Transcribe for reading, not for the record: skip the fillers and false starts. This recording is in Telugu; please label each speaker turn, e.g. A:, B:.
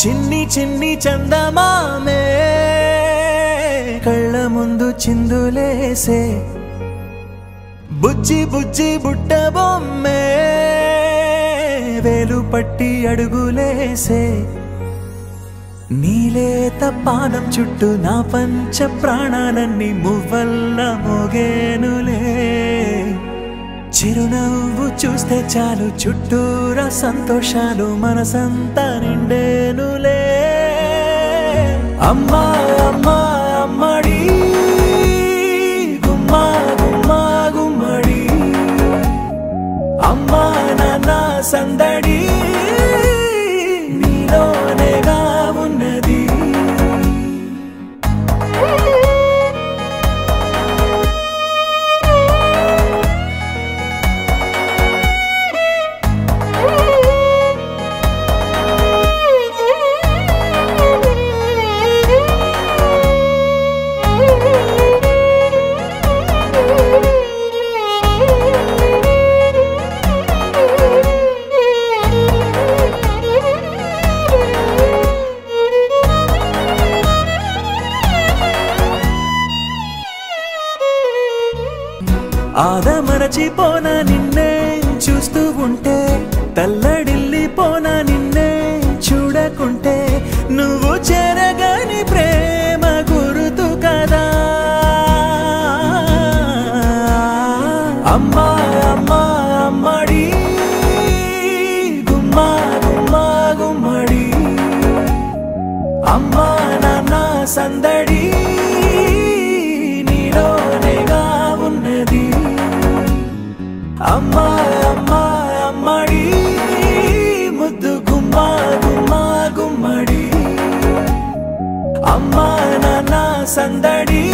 A: చిన్ని చిన్ని చందమామే కళ్ళ ముందు చిందులేసే బుజ్జి బుజ్జి బుట్ట బొమ్మే వేలు పట్టి అడుగులేసే నీలేత పానం చుట్టూ నా పంచ ప్రాణాలన్నీ మువ్వల్ల మోగేనులే చిరునవ్వు చూస్తే చాలు చుట్టూరా సంతోషాలు మనసంతా నిండేనులే అమ్మా అమ్మా అమ్మడి గుమ్మా గుమ్మా గుమ్మడి అమ్మా నాన్న సందడి నీలోనేగా ఉన్నది ఆదమరచిపోనా నిన్నే చూస్తూ ఉంటే తల్లడిల్లిపోనా నిన్నే చూడకుంటే నువ్వు చెరగని ప్రేమ గురుతు కదా అమ్మా అమ్మా అమ్మడి గుమ్మా గుమ్మా గుమ్మడి అమ్మా నాన్న సందడి నీలోనేగా ఉన్నది అమ్మా అమ్మా అమ్మడి ముద్దు గుమ్మా గుమ్మా గుమ్మడి అమ్మా నాన్న సందడి